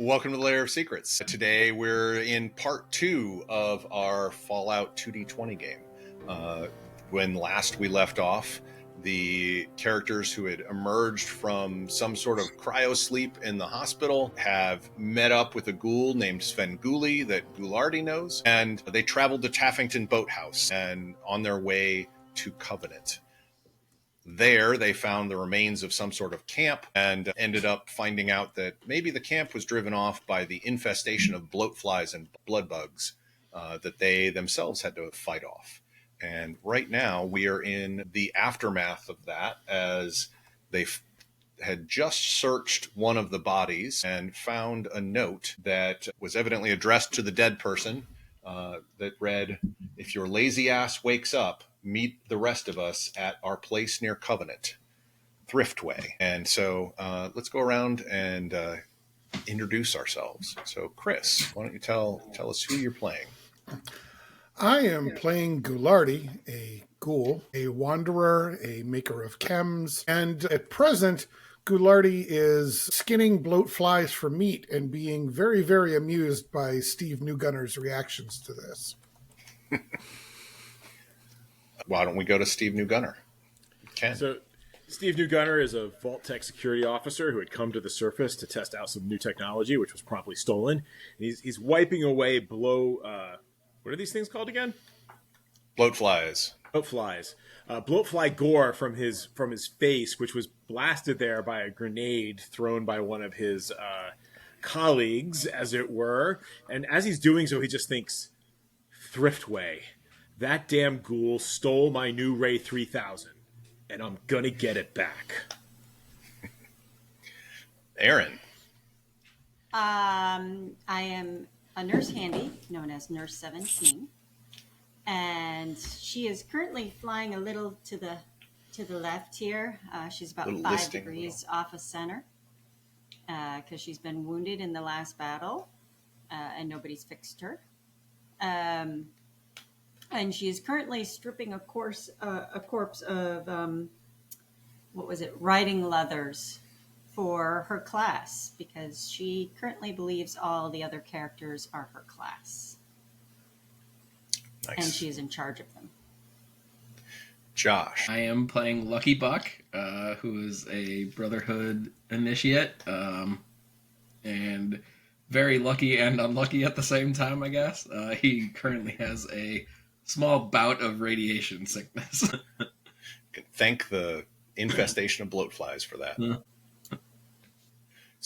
Welcome to the Lair of Secrets. Today we're in part 2 of our Fallout 2D20 game. When last we left off, the characters who had emerged from some sort of cryosleep in the hospital have met up with a ghoul named Svengoolie that Ghoulardi knows, and they traveled to Taffington Boathouse and on their way to Covenant. There, they found the remains of some sort of camp and ended up finding out that maybe the camp was driven off by the infestation of bloatflies and blood bugs that they themselves had to fight off. And right now, we are in the aftermath of that as they had just searched one of the bodies and found a note that was evidently addressed to the dead person that read, "If your lazy ass wakes up, meet the rest of us at our place near Covenant, Thriftway." And so let's go around and introduce ourselves. So, Chris, why don't you tell us who you're playing? I am playing Ghoulardi, a ghoul, a wanderer, a maker of chems, and at present, Ghoulardi is skinning bloatflies for meat and being very, very amused by Steve Newgunner's reactions to this. Why don't we go to Steve Newgunner? Ken. So, Steve Newgunner is a Vault Tech security officer who had come to the surface to test out some new technology, which was promptly stolen. And he's wiping away what are these things called again? Bloatflies. Bloatflies. Bloatfly gore from his face, which was blasted there by a grenade thrown by one of his colleagues, as it were. And as he's doing so, he just thinks, Thriftway. That damn ghoul stole my new Ray 3000, and I'm gonna get it back. Aaron. I am a nurse handy, known as Nurse 17, and she is currently flying a little to the left here. She's about 5 degrees off of center because she's been wounded in the last battle, and nobody's fixed her. And she is currently stripping a corpse of riding leathers for her class, because she currently believes all the other characters are her class. Nice. And she is in charge of them. Josh. I am playing Lucky Buck, who is a Brotherhood initiate, and very lucky and unlucky at the same time, I guess. He currently has a small bout of radiation sickness. Can thank the infestation of bloatflies for that.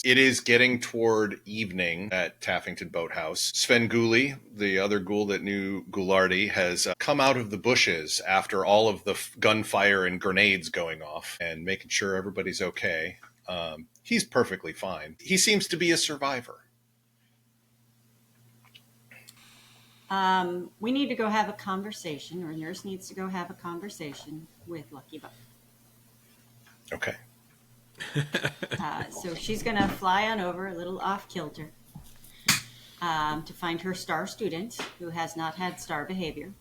It is getting toward evening at Taffington Boathouse. Svengoolie, the other ghoul that knew Ghoulardi, has come out of the bushes after all of the gunfire and grenades going off and making sure everybody's okay. He's perfectly fine. He seems to be a survivor. We need to go have a conversation, or Nurse needs to go have a conversation with Lucky Buck. Okay. So she's going to fly on over a little off kilter to find her star student who has not had star behavior.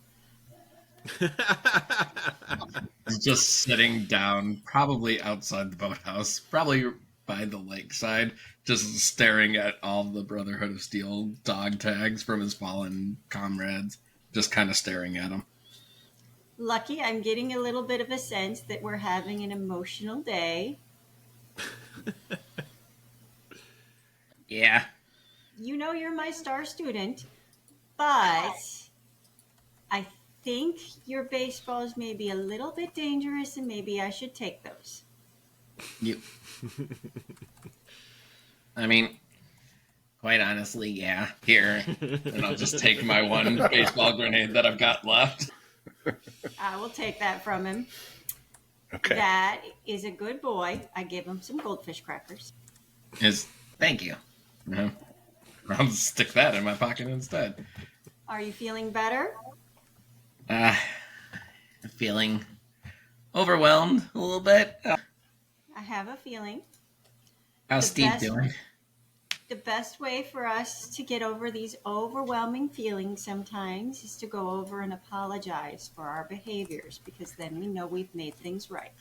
He's just sitting down, probably outside the boathouse, probably by the lakeside, just staring at all the Brotherhood of Steel dog tags from his fallen comrades, just kind of staring at them. Lucky, I'm getting a little bit of a sense that we're having an emotional day. Yeah. You know you're my star student, but I think your baseballs may be a little bit dangerous, and maybe I should take those. I mean, quite honestly, yeah. Here, and I'll just take my one baseball grenade that I've got left. I will take that from him. Okay. That is a good boy. I give him some goldfish crackers. Thank you. I'll stick that in my pocket instead. Are you feeling better? Feeling overwhelmed a little bit. I have a feeling. How's Steve doing? The best way for us to get over these overwhelming feelings sometimes is to go over and apologize for our behaviors, because then we know we've made things right.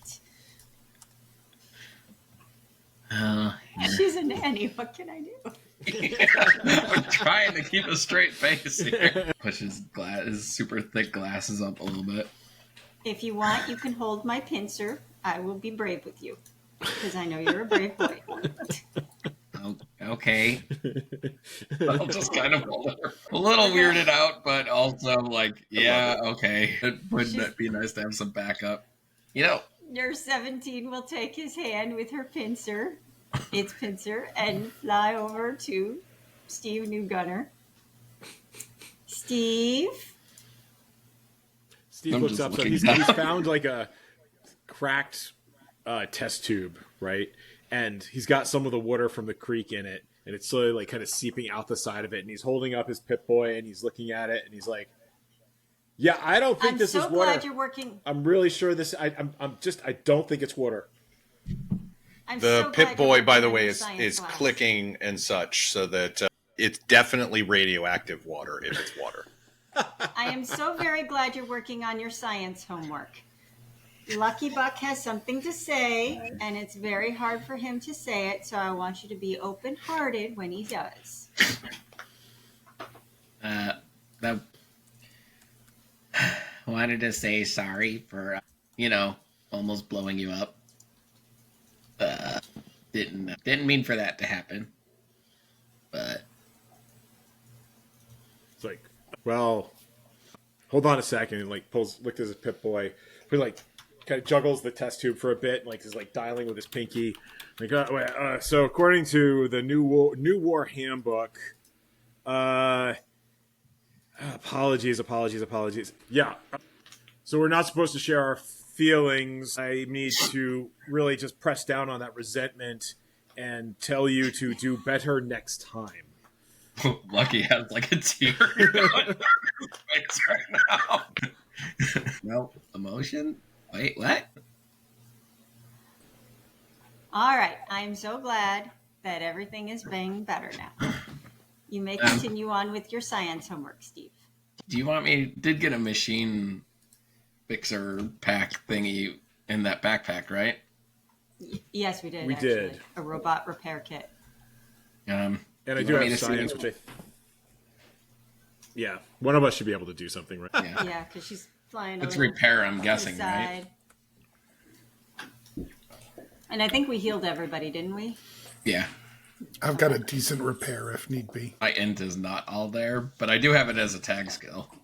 Yeah. She's a nanny. What can I do? I'm trying to keep a straight face here. Pushes his super thick glasses up a little bit. If you want, you can hold my pincer. I will be brave with you, because I know you're a brave boy. Okay. I'll just kind of a little weirded out, but also like, yeah, okay. Wouldn't it be nice to have some backup? You know, Nurse 17 will take his hand with her pincer, its pincer, and fly over to Steve Newgunner. Steve? Steve looks up. So he's found like a cracked test tube, right? And he's got some of the water from the creek in it, and it's slowly like kind of seeping out the side of it. And he's holding up his Pip-Boy, and he's looking at it, and he's like, "Yeah, I don't think this is water. I'm so glad you're working. I'm really sure this. I don't think it's water." The Pip-Boy, by the way, is clicking and such, so that it's definitely radioactive water if it's water. I am so very glad you're working on your science homework. Lucky Buck has something to say, and it's very hard for him to say it, so I want you to be open-hearted when he does. Wanted to say sorry for, almost blowing you up. Didn't mean for that to happen. But it's like, well, hold on a second, and like looked at his Pip-Boy, he like kind of juggles the test tube for a bit, and like is like dialing with his pinky. Like, so according to the new war handbook, apologies. Yeah, so we're not supposed to share our feelings. I need to really just press down on that resentment and tell you to do better next time. Lucky has like a tear on his face right now. No emotion? Wait, what? All right. I'm so glad that everything is being better now. You may continue on with your science homework, Steve. Do you want me? Did get a machine fixer pack thingy in that backpack, right? Yes, we did. We did. A robot repair kit. And I do have science, which yeah, one of us should be able to do something, right? Yeah, because she's flying. It's repair, I'm guessing, right? And I think we healed everybody, didn't we? Yeah. I've got a decent repair if need be. My int is not all there, but I do have it as a tag skill.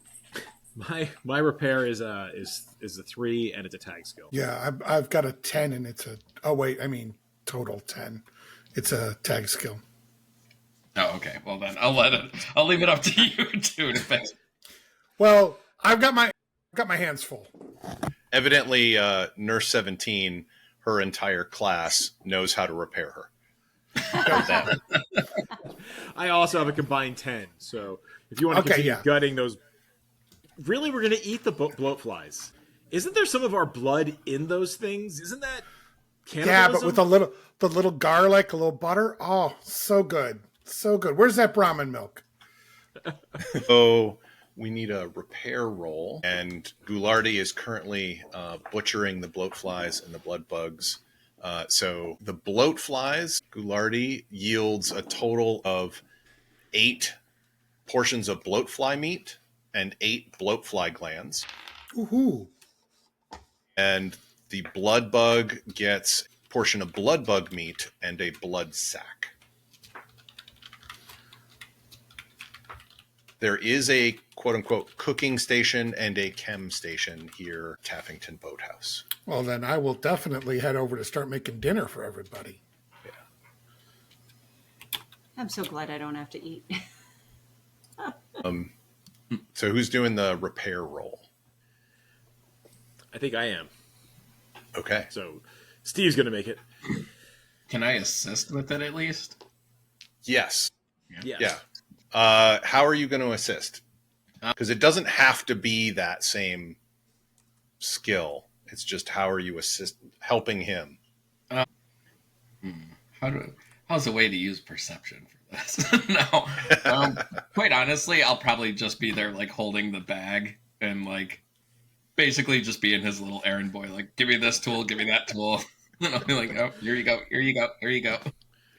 My repair is a 3 and it's a tag skill. Yeah, I've got a 10 and it's total 10. It's a tag skill. Oh, okay. Well then, I'll leave it up to you two to fix. Well, I've got my hands full. Evidently, Nurse 17, her entire class knows how to repair her. I also have a combined 10, so if you want to continue gutting those, really, we're going to eat the bloat flies. Isn't there some of our blood in those things? Isn't that cannibalism? Yeah, but with the little garlic, a little butter. Oh, so good. So good. Where's that Brahmin milk? So we need a repair roll, and Ghoulardi is currently butchering the bloat flies and the blood bugs. So the bloat flies, Ghoulardi yields a total of 8 portions of bloat fly meat and 8 bloat fly glands. Woohoo! And the blood bug gets a portion of blood bug meat and a blood sack. There is a quote-unquote cooking station and a chem station here, Taffington Boathouse. Well, then I will definitely head over to start making dinner for everybody. Yeah. I'm so glad I don't have to eat. So who's doing the repair roll? I think I am. Okay. So Steve's going to make it. Can I assist with it at least? Yes. Yes. Yeah. How are you going to assist? Because it doesn't have to be that same skill. It's just how are you helping him? How's a way to use perception for this? No. Quite honestly, I'll probably just be there like holding the bag and like basically just being his little errand boy. Like, give me this tool, give me that tool. And I'll be like, oh, here you go, here you go, here you go.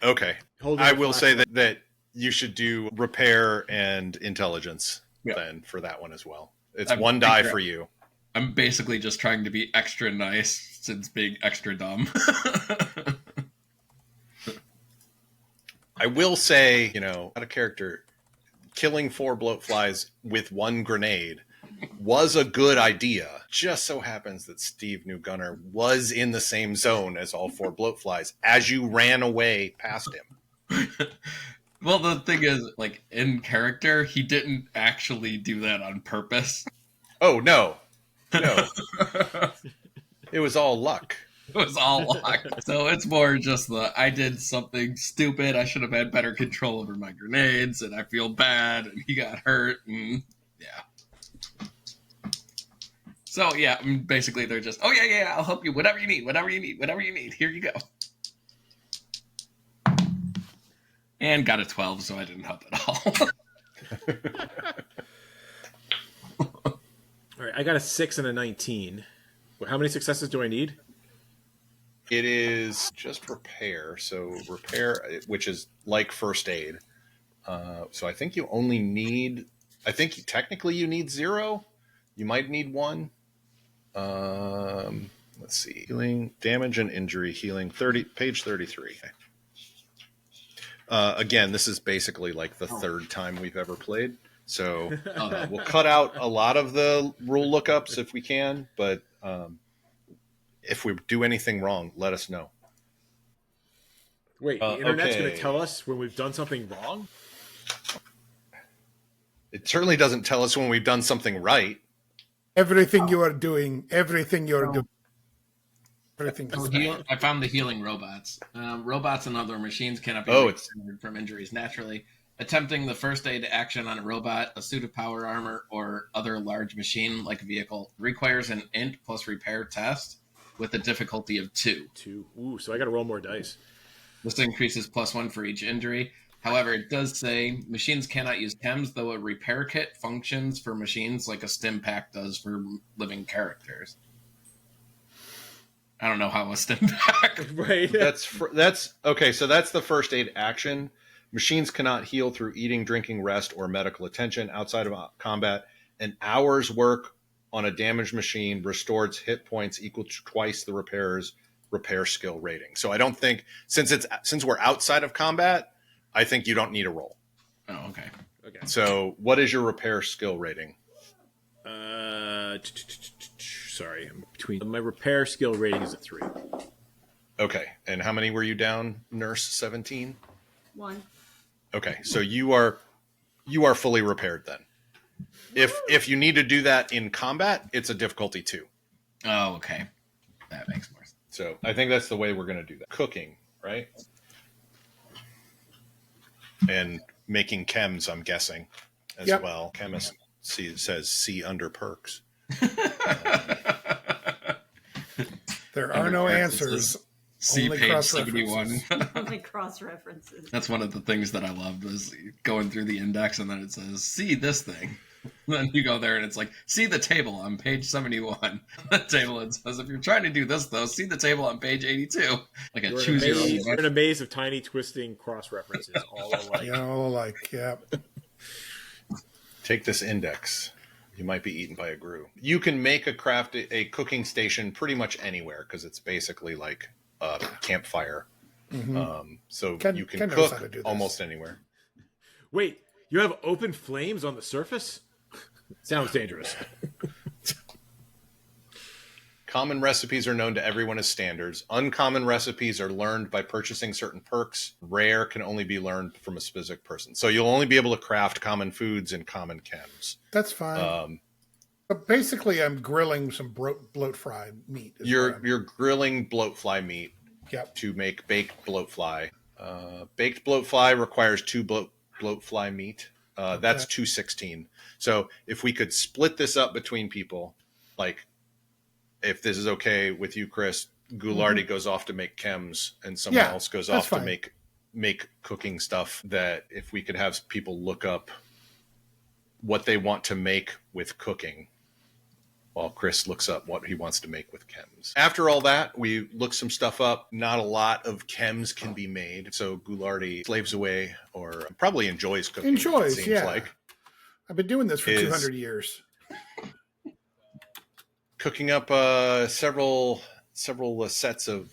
Okay. I will say that You should do repair and intelligence then for that one as well. It's one die for you. I'm basically just trying to be extra nice since being extra dumb. I will say, out of character, killing 4 bloatflies with 1 grenade was a good idea. Just so happens that Steve New Gunner was in the same zone as all 4 bloatflies as you ran away past him. Well, the thing is, like, in character, he didn't actually do that on purpose. Oh, no. It was all luck. It was all luck. So it's more just I did something stupid. I should have had better control over my grenades, and I feel bad, and he got hurt, and yeah. So, yeah, basically they're just, oh, yeah, I'll help you. Whatever you need. Here you go. And got a 12, so I didn't help at all. All right, I got a 6 and a 19. How many successes do I need? It is just repair. So repair, which is like first aid. So I think you only need... I think technically you need 0. You might need 1. Let's see. Healing, damage and injury, healing, page 33. Again, this is basically like the 3rd time we've ever played. So we'll cut out a lot of the rule lookups if we can, but if we do anything wrong, let us know. Wait, the internet's going to tell us when we've done something wrong? It certainly doesn't tell us when we've done something right. Everything you are doing. I found the healing robots. Robots and other machines cannot be recovered from injuries naturally. Attempting the first aid action on a robot, a suit of power armor, or other large machine-like vehicle requires an int plus repair test with a difficulty of 2. 2. Ooh, so I got to roll more dice. This increases +1 for each injury. However, it does say machines cannot use chems, though a repair kit functions for machines like a stim pack does for living characters. I don't know how a stim pack. Right. That's okay. So that's the first aid action. Machines cannot heal through eating, drinking, rest, or medical attention outside of combat. An hour's work on a damaged machine restores hit points equal to twice the repairer's repair skill rating. So I don't think since we're outside of combat, I think you don't need a roll. Oh, okay. Okay. So what is your repair skill rating? Sorry, I'm between. My repair skill rating is a 3. Okay, and how many were you down, Nurse 17? 1. Okay, so you are fully repaired then. If you need to do that in combat, it's a difficulty 2. Oh, okay. That makes more sense. So I think that's the way we're going to do that. Cooking, right? And making chems, I'm guessing, as well. Chemist says C under perks. There are no answers. See only page 71. Only cross references. That's one of the things that I loved was going through the index and then it says, see this thing. And then you go there and it's like, see the table on page 71. The table, it says, if you're trying to do this, though, see the table on page 82. Like a choose your own. You're in a maze of tiny twisting cross references, all alike. Yeah, all alike, yeah. Take this index. You might be eaten by a grue. You can make a cooking station pretty much anywhere because it's basically like a campfire. Mm-hmm. So you can cook almost anywhere. Wait, you have open flames on the surface? Sounds dangerous. Common recipes are known to everyone as standards. Uncommon recipes are learned by purchasing certain perks. Rare can only be learned from a specific person. So you'll only be able to craft common foods and common chems. That's fine. But basically, I'm grilling some bloat fried meat. You're grilling bloat fly meat Yep. to make baked bloat fly. Baked bloat fly requires 2 bloat fly meat. That's 216. So if we could split this up between people, like if this is okay with you, Chris, Ghoulardi goes off to make chems and someone else goes off to make cooking stuff, that if we could have people look up what they want to make with cooking, while Chris looks up what he wants to make with chems. After all that, we look some stuff up. Not a lot of chems can be made, so Ghoulardi slaves away, or probably enjoys cooking. Enjoys, it seems yeah. like. I've been doing this for 200 years. Cooking up several sets of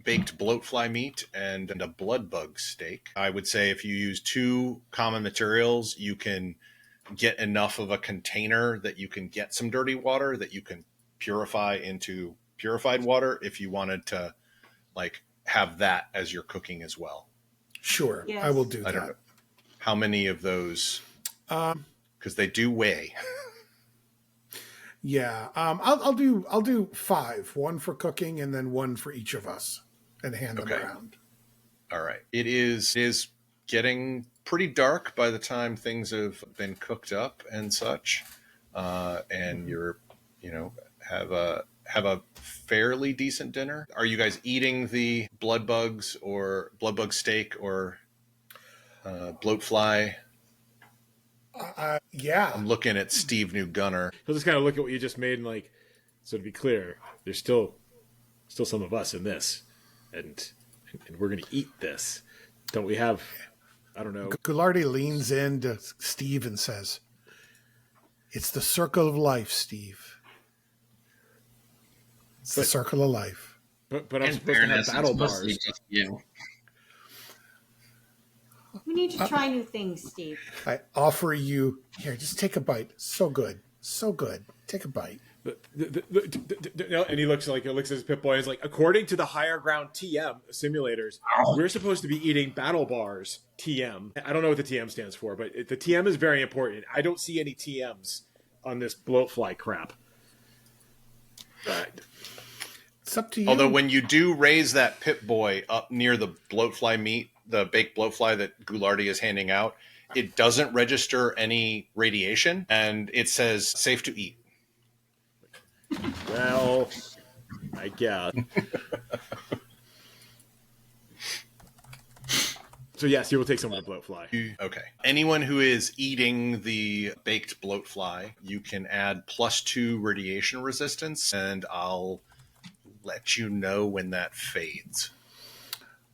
baked bloatfly meat and a blood bug steak. I would say if you use 2 common materials, you can get enough of a container that you can get some dirty water that you can purify into purified water if you wanted to like have that as your cooking as well. Sure. Yes. I will do that. I don't know how many of those, because they do weigh. Yeah. I'll do 5, 1 for cooking and then 1 for each of us, and hand them around. All right. It is getting pretty dark by the time things have been cooked up and such, and you're, have a fairly decent dinner. Are you guys eating the blood bug steak or bloatfly? Yeah. I'm looking at Steve New Gunner. He'll just kind of look at what you just made and like, so to be clear, there's still some of us in this, and we're gonna eat this. Don't we have? I don't know. Ghoulardi leans into Steve and says, "It's the circle of life, Steve. It's the circle of life." But I'm supposed to have battle bars. Just you. We need to try new things, Steve. I offer you here. Just take a bite. So good, so good. Take a bite. And he looks at his Pip-Boy and is like, according to the higher ground TM simulators, we're supposed to be eating battle bars TM. I don't know what the TM stands for, but the TM is very important. I don't see any TMs on this bloatfly crap. It's up to you. Although when you do raise that Pip-Boy up near the bloatfly meat, the baked bloatfly that Ghoulardi is handing out, it doesn't register any radiation, and it says safe to eat. Well, I guess. So yes, you will take some of the bloatfly. Okay. Anyone who is eating the baked bloatfly, you can add +2 radiation resistance, and I'll let you know when that fades.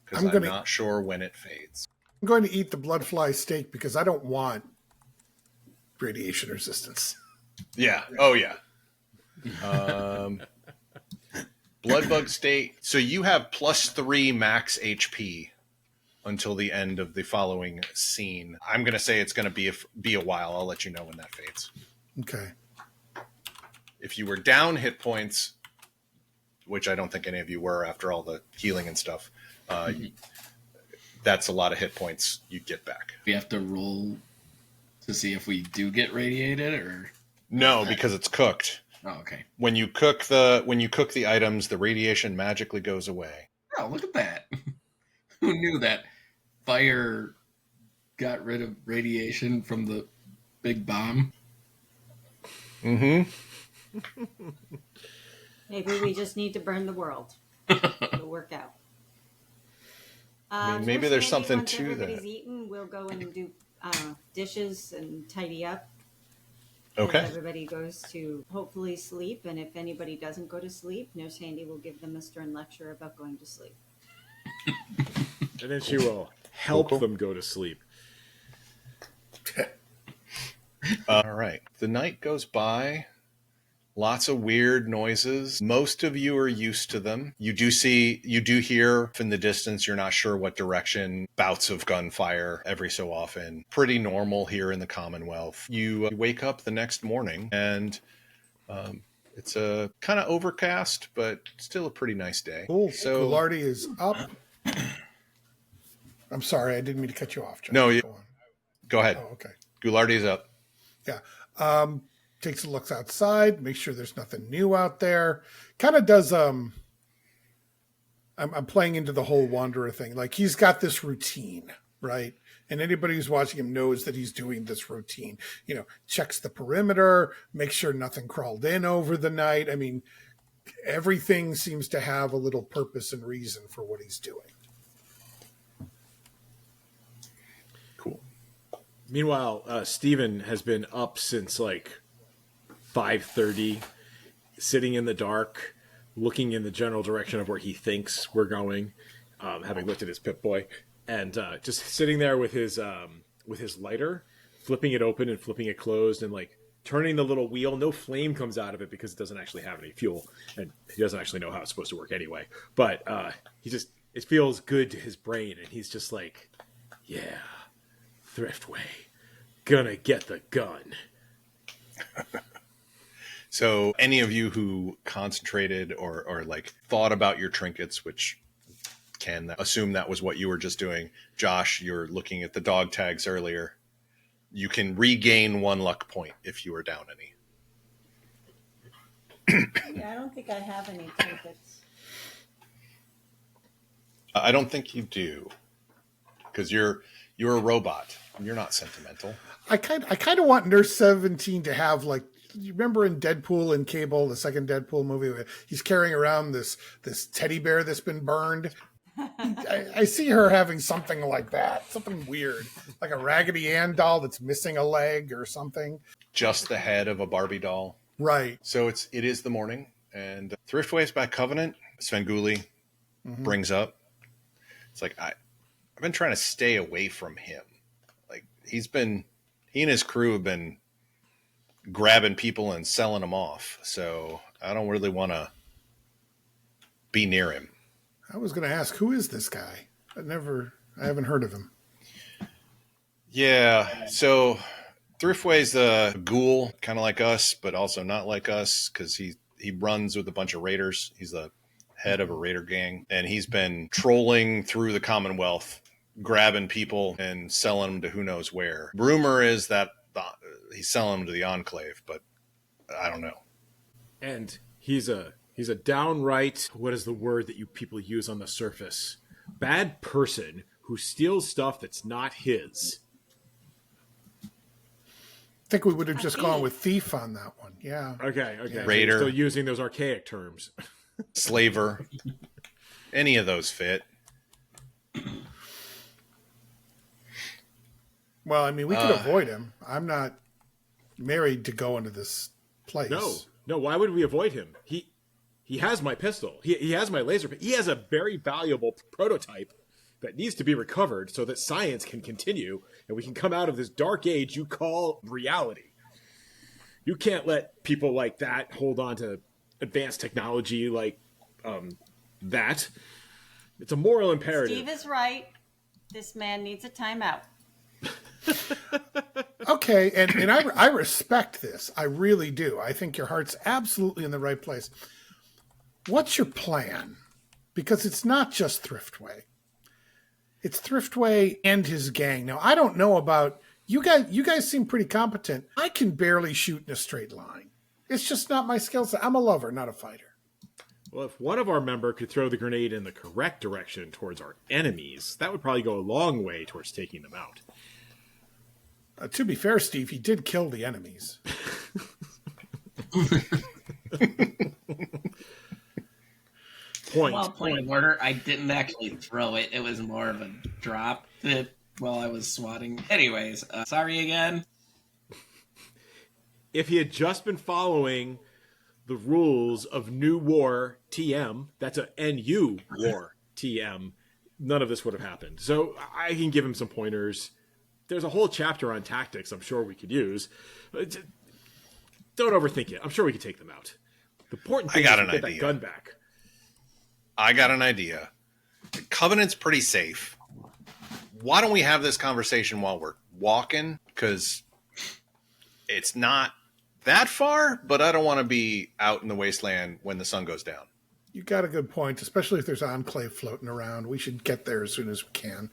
Because I'm not sure when it fades. I'm going to eat the bloodfly steak because I don't want radiation resistance. Yeah. Oh, yeah. Blood bug steak. So you have +3 max HP until the end of the following scene. I'm going to say it's going to be a while. I'll let you know when that fades. Okay. If you were down hit points, which I don't think any of you were after all the healing and stuff, that's a lot of hit points you get back. We have to roll to see if we do get radiated, or no, because it's cooked. Oh, okay. When you cook the items, the radiation magically goes away. Oh, look at that! Who knew that fire got rid of radiation from the big bomb? Mm-hmm. Maybe we just need to burn the world. It'll work out. I mean, maybe there's something once to that. Everybody's eaten, we'll go and do dishes and tidy up. Okay. As everybody goes to hopefully sleep, and if anybody doesn't go to sleep, Nurse Handy will give them a stern lecture about going to sleep. And then she will help them go to sleep. All right. The night goes by. Lots of weird noises. Most of you are used to them. You do hear in the distance, you're not sure what direction, bouts of gunfire every so often. Pretty normal here in the Commonwealth. You wake up the next morning and it's a kind of overcast, but still a pretty nice day. Cool. So Ghoulardi is up. I'm sorry, I didn't mean to cut you off, John. No, go ahead. Oh, okay. Ghoulardi's up. Yeah. Takes a look outside, makes sure there's nothing new out there. Kind of does I'm playing into the whole wanderer thing. Like, he's got this routine, right? And anybody who's watching him knows that he's doing this routine. Checks the perimeter, makes sure nothing crawled in over the night. I mean, everything seems to have a little purpose and reason for what he's doing. Cool. Meanwhile, Steven has been up since like 5:30, sitting in the dark, looking in the general direction of where he thinks we're going, having looked at his Pip-Boy, and just sitting there with his lighter, flipping it open and flipping it closed, and like turning the little wheel. No flame comes out of it because it doesn't actually have any fuel, and he doesn't actually know how it's supposed to work anyway. But it feels good to his brain, and he's just like, yeah, Thriftway, gonna get the gun. So any of you who concentrated or like thought about your trinkets, which can assume that was what you were just doing. Josh, you're looking at the dog tags earlier. You can regain 1 luck point if you were down any. Yeah, I don't think I have any trinkets. I don't think you do, because you're a robot. You're not sentimental. I kind of want Nurse 17 to have, like, you remember in Deadpool and Cable, the second Deadpool movie, where he's carrying around this teddy bear that's been burned. I see her having something like that, something weird, like a Raggedy Ann doll that's missing a leg or something. Just the head of a Barbie doll. Right. So it is the morning, and Thriftway's back Covenant. Svengoolie brings up. It's like, I've been trying to stay away from him. Like, he and his crew have been grabbing people and selling them off. So I don't really want to be near him. I was going to ask, who is this guy? I haven't heard of him. Yeah. So Thriftway's a ghoul, kind of like us, but also not like us, because he runs with a bunch of raiders. He's the head of a raider gang, and he's been trolling through the Commonwealth, grabbing people and selling them to who knows where. Rumor is that he's selling them to the Enclave, but I don't know. And he's a downright, what is the word that you people use on the surface? Bad person who steals stuff that's not his. I think we would have just gone with thief on that one. Yeah. Okay. Raider. So you're still using those archaic terms. Slaver. Any of those fit. Well, I mean, we could avoid him. I'm not married to go into this place. No. Why would we avoid him? He has my pistol. He has my laser. He has a very valuable prototype that needs to be recovered so that science can continue and we can come out of this dark age you call reality. You can't let people like that hold on to advanced technology like that. It's a moral imperative. Steve is right. This man needs a timeout. Okay, and I respect this. I really do. I think your heart's absolutely in the right place. What's your plan? Because it's not just Thriftway. It's Thriftway and his gang. Now, I don't know about you guys. You guys seem pretty competent. I can barely shoot in a straight line. It's just not my skill set. I'm a lover, not a fighter. Well, if one of our member could throw the grenade in the correct direction towards our enemies, that would probably go a long way towards taking them out. To be fair, Steve, he did kill the enemies. Point of order, I didn't actually throw it. It was more of a drop that while I was swatting. Anyways, sorry again. If he had just been following the rules of New War TM, that's a NU War TM, none of this would have happened. So I can give him some pointers. There's a whole chapter on tactics I'm sure we could use. Don't overthink it. I'm sure we could take them out. The important thing is to get that gun back. I got an idea. The Covenant's pretty safe. Why don't we have this conversation while we're walking? Because it's not that far, but I don't want to be out in the wasteland when the sun goes down. You got a good point, especially if there's Enclave floating around. We should get there as soon as we can.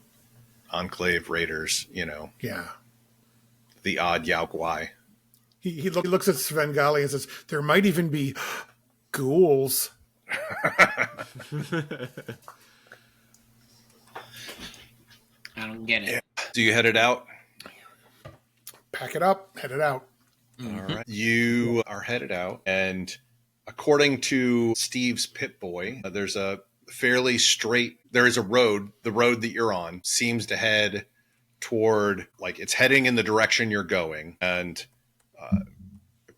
Enclave raiders, Yeah. The odd Yaoguai. He looks at Svengoolie and says, there might even be ghouls. I don't get it. Yeah. So you headed out? Pack it up, head it out. All right. You are headed out, and according to Steve's Pip-Boy, there's a fairly straight, there is a road. The road that you're on seems to head toward, like, it's heading in the direction you're going. And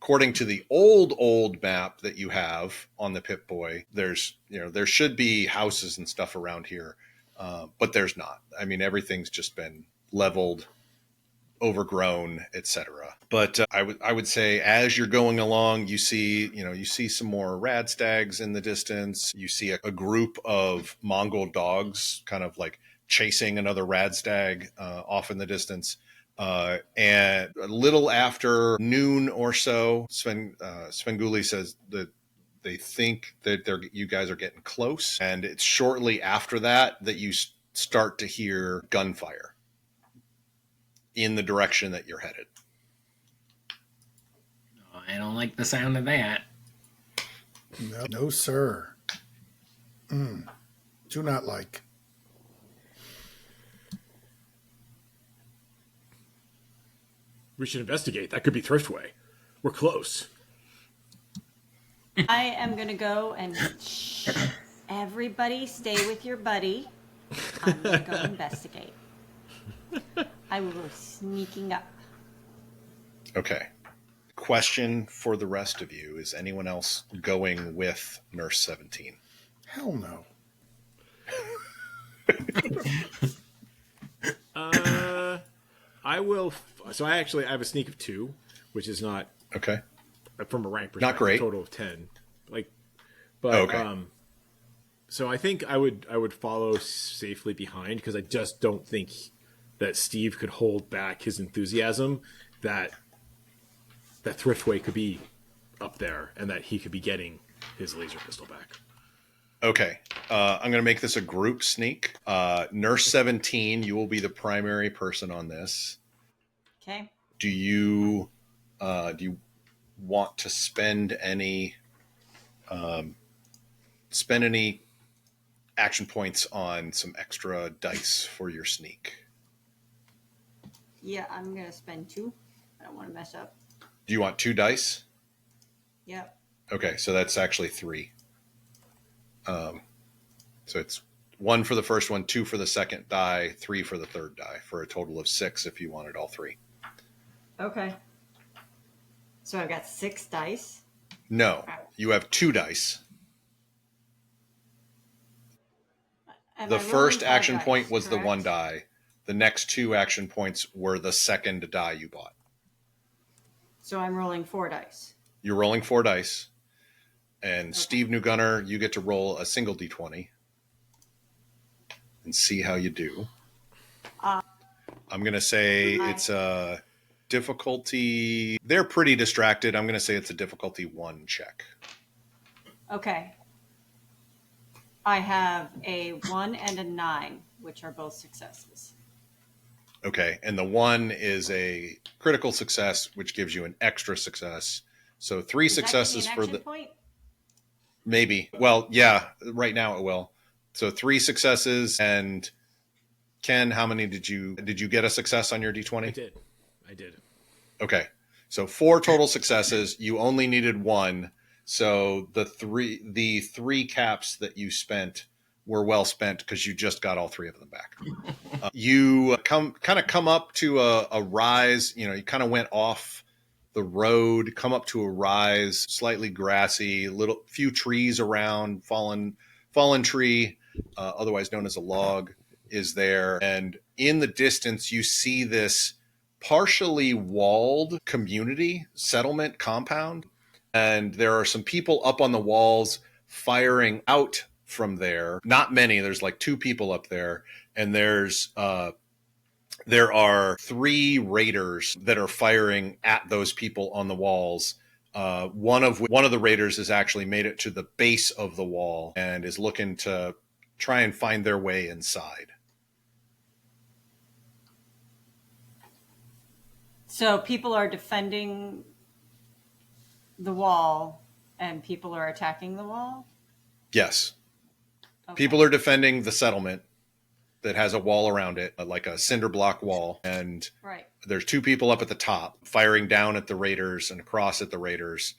according to the old map that you have on the Pip-Boy, there's, there should be houses and stuff around here, but there's not. I mean, everything's just been leveled, overgrown, etc. But I would say as you're going along, you see some more rad stags in the distance. You see a group of Mongol dogs kind of like chasing another rad stag off in the distance. And a little after noon or so, Svengoolie says that they think that you guys are getting close, and it's shortly after that you start to hear gunfire in the direction that you're headed. Oh, I don't like the sound of that. No, sir. Do not like. We should investigate. That could be Thriftway. We're close. I am going to go and everybody stay with your buddy. I'm going to go investigate. I will go sneaking up. Okay. Question for the rest of you. Is anyone else going with Nurse 17? Hell no. I will. So I have a sneak of 2, which is not okay from a rank perspective. Not great. Total of 10. Okay. So I think I would follow safely behind, because I just don't think that Steve could hold back his enthusiasm that Thriftway could be up there and that he could be getting his laser pistol back. Okay. I'm going to make this a group sneak. Nurse 17, you will be the primary person on this. Okay. Do you want to spend any action points on some extra dice for your sneak? Yeah, I'm going to spend 2. I don't want to mess up. Do you want 2 dice? Yep. Okay, so that's actually 3. So it's 1 for the first one, 2 for the second die, 3 for the third die, for a total of 6 if you wanted all 3. Okay. So I've got 6 dice. No, you have 2 dice. The first action point was the 1 die. The next 2 action points were the second die you bought. So I'm rolling 4 dice. You're rolling 4 dice. And okay. Steve Newgunner, you get to roll a single d20 and see how you do. I'm going to say it's a difficulty. They're pretty distracted. I'm going to say it's a difficulty 1 check. Okay. I have a 1 and a 9, which are both successes. Okay. And the 1 is a critical success, which gives you an extra success. So 3 successes for the point? Maybe. Well, yeah, right now it will. So 3 successes. And Ken, how many did you get a success on your D20? I did. Okay. So 4 total successes. You only needed 1. So the 3 caps that you spent were well spent because you just got all 3 of them back. You come up to a rise, you kind of went off the road, come up to a rise, slightly grassy, few trees around, fallen tree, otherwise known as a log, is there. And in the distance, you see this partially walled community, settlement compound. And there are some people up on the walls firing out from there. Not many. There's like 2 people up there. And there are 3 raiders that are firing at those people on the walls. One of the raiders has actually made it to the base of the wall and is looking to try and find their way inside. So people are defending the wall and people are attacking the wall? Yes. Okay. People are defending the settlement that has a wall around it, like a cinder block wall. And right. There's 2 people up at the top firing down at the raiders and across at the raiders.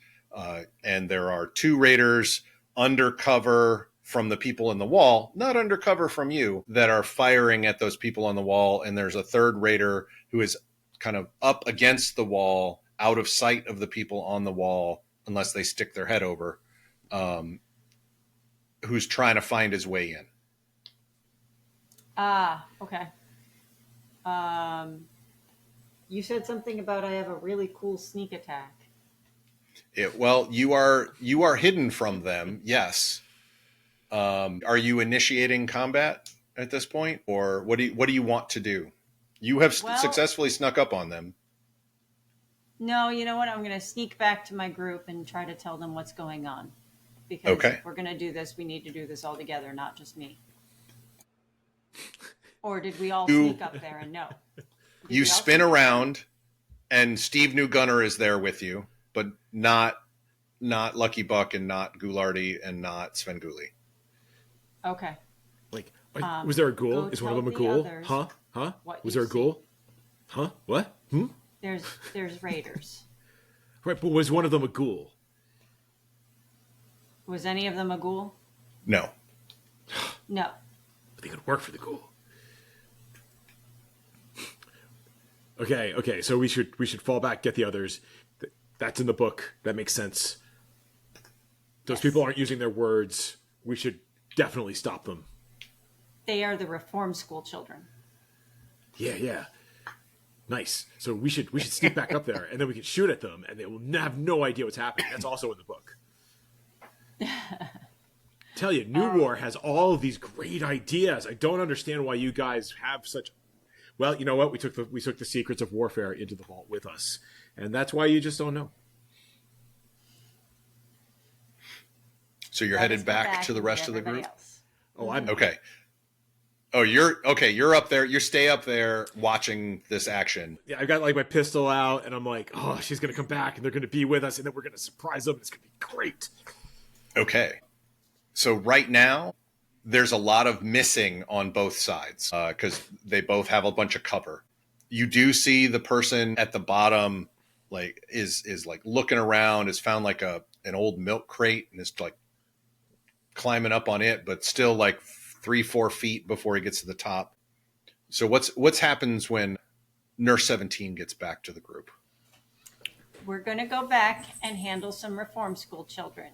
And there are 2 raiders undercover from the people in the wall, not undercover from you, that are firing at those people on the wall. And there's a 3rd raider who is kind of up against the wall out of sight of the people on the wall, unless they stick their head over, who's trying to find his way in. Okay. You said something about I have a really cool sneak attack. Well, you are hidden from them, yes. Are you initiating combat at this point, or what do you want to do? You have successfully snuck up on them. No, you know what? I'm going to sneak back to my group and try to tell them what's going on. Because if we're going to do this, we need to do this all together, not just me. Or did we all sneak up there and no? You spin around, and Steve New Gunner is there with you, but not Lucky Buck and not Ghoulardi and not Svengoolie. Okay. Like, was there a ghoul? Is one of them a ghoul? Huh? Was there a ghoul? Huh? What? There's raiders. Right, but was one of them a ghoul? Was any of them a ghoul? No. No. But they could work for the ghoul. Okay. So we should fall back, get the others. That's in the book. That makes sense. Those people aren't using their words. We should definitely stop them. They are the reform school children. Yeah. Nice. So we should sneak back up there, and then we can shoot at them, and they will have no idea what's happening. That's also in the book. Tell you, New War has all of these great ideas. I don't understand why you guys have such. Well, you know what? We took the secrets of warfare into the vault with us, and that's why you just don't know. So you're headed back to the rest of the group? Else. Oh, I'm okay. Oh, you're up there. You stay up there watching this action. Yeah, I've got like my pistol out, and I'm like, oh, she's gonna come back, and they're gonna be with us, and then we're gonna surprise them. It's gonna be great. Okay. So right now, there's a lot of missing on both sides because they both have a bunch of cover. You do see the person at the bottom, like is like looking around, has found like an old milk crate and is like climbing up on it, but still like 3-4 feet before he gets to the top. So what's happens when Nurse 17 gets back to the group? We're going to go back and handle some reform school children.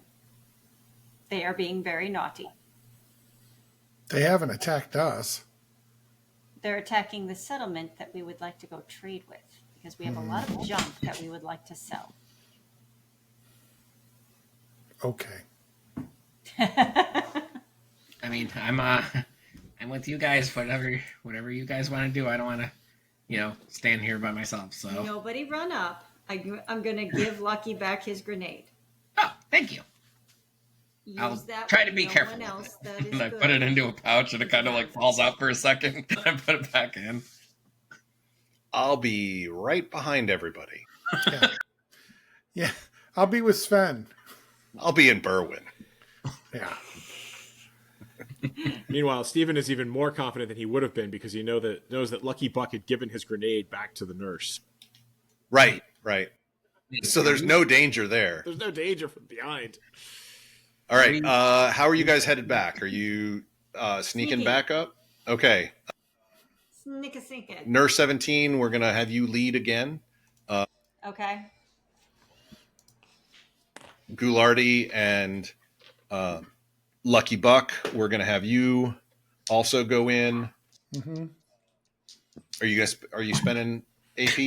They are being very naughty. They haven't attacked us. They're attacking the settlement that we would like to go trade with because we have a lot of junk that we would like to sell. Okay. I mean, I'm with you guys. Whatever you guys want to do. I don't want to, stand here by myself. So Nobody run up. I'm going to give Lucky back his grenade. Oh, thank you. I'll try to be careful with it. And I put it into a pouch, and it kind of like falls out for a second. I put it back in. I'll be right behind everybody. Yeah. I'll be with Sven. I'll be in Berwyn. Yeah. Meanwhile, Stephen is even more confident than he would have been because he knows that Lucky Buck had given his grenade back to the nurse. Right. So there's no danger there. There's no danger from behind. All right. How are you guys headed back? Are you sneaking back up? Okay. Sneaking. Nurse 17, we're going to have you lead again. Okay. Ghoulardi and Lucky Buck, we're going to have you also go in. Mm-hmm. Are you spending AP?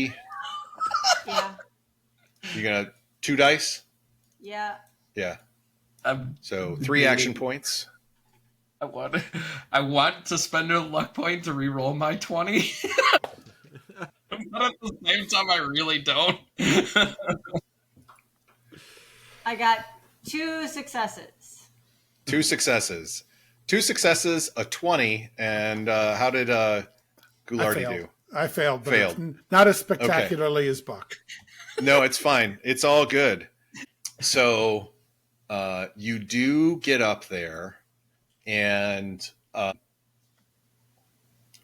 Yeah. You're going to 2 dice? Yeah. Yeah. So 3 action points. I want to spend a luck point to re-roll my 20. But at the same time, I really don't. I got 2 successes. 2 successes. 2 successes, a 20. And how did Ghoulardi do? I failed, but it's not as spectacularly as Buck. No, it's fine. It's all good. So you do get up there, and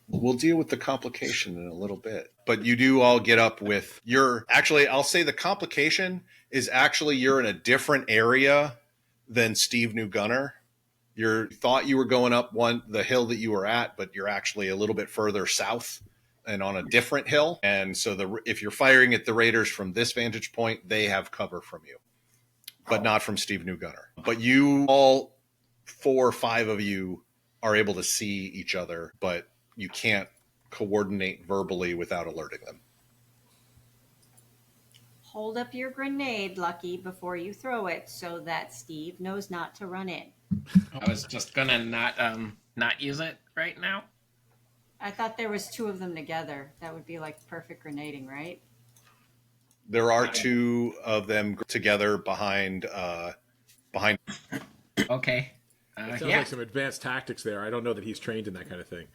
we'll deal with the complication in a little bit. But you do all get up with actually, I'll say the complication is actually you're in a different area than Steve New Gunner. You thought you were going up the hill that you were at, but you're actually a little bit further south and on a different hill. And so if you're firing at the raiders from this vantage point, they have cover from you, but not from Steve Newgunner. But you, all 4 or 5 of you, are able to see each other, but you can't coordinate verbally without alerting them. Hold up your grenade, Lucky, before you throw it so that Steve knows not to run in. I was just gonna not use it right now. I thought there was 2 of them together. That would be like perfect grenading, right? There are 2 of them together behind. Okay. It sounds like some advanced tactics there. I don't know that he's trained in that kind of thing.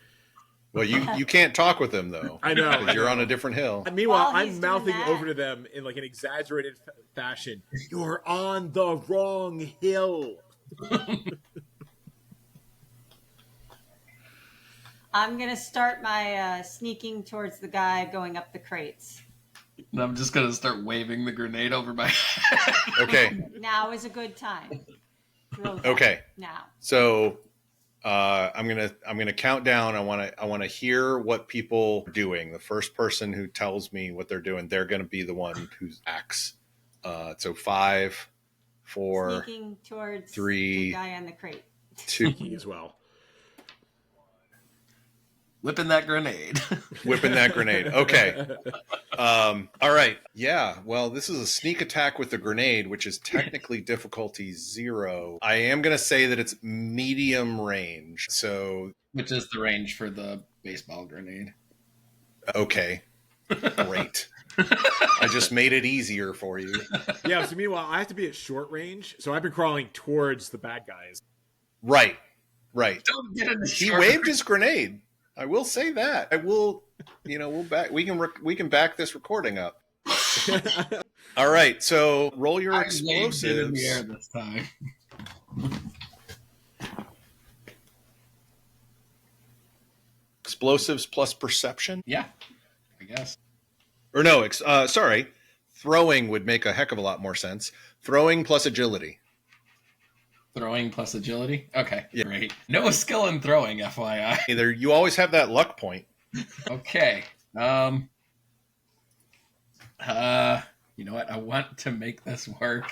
Well, you can't talk with them though. I know. 'Cause you're on a different hill. And meanwhile, While he's I'm doing mouthing that- over to them in like an exaggerated fashion. You're on the wrong hill. I'm going to start my sneaking towards the guy going up the crates. I'm just gonna start waving the grenade over my head. Okay. Now is a good time. Throw that Okay. Now. So I'm gonna count down. I want to hear what people are doing. The first person who tells me what they're doing, they're gonna be the one who acts. So 5, 4, Sneaking towards 3, the guy on the crate. 2, He as well. Whipping that grenade. whipping that grenade. Okay. All right. Yeah. Well, this is a sneak attack with the grenade, which is technically difficulty 0. I am going to say that it's medium range. So, Which is the range for the baseball grenade. okay. Great. I just made it easier for you. Yeah, so meanwhile, I have to be at short range, so I've been crawling towards the bad guys. Right. Right. Don't get in the He short- waved his grenade. I will say that. I will, we can back this recording up. All right. So roll your I waved it in explosives. the air this time. Explosives plus perception. Yeah, I guess. Or no, sorry. Throwing would make a heck of a lot more sense. Throwing plus agility. Throwing plus agility. Okay, Yeah. great. No skill in throwing, FYI. Either you always have that luck point. Okay. You know what? I want to make this work.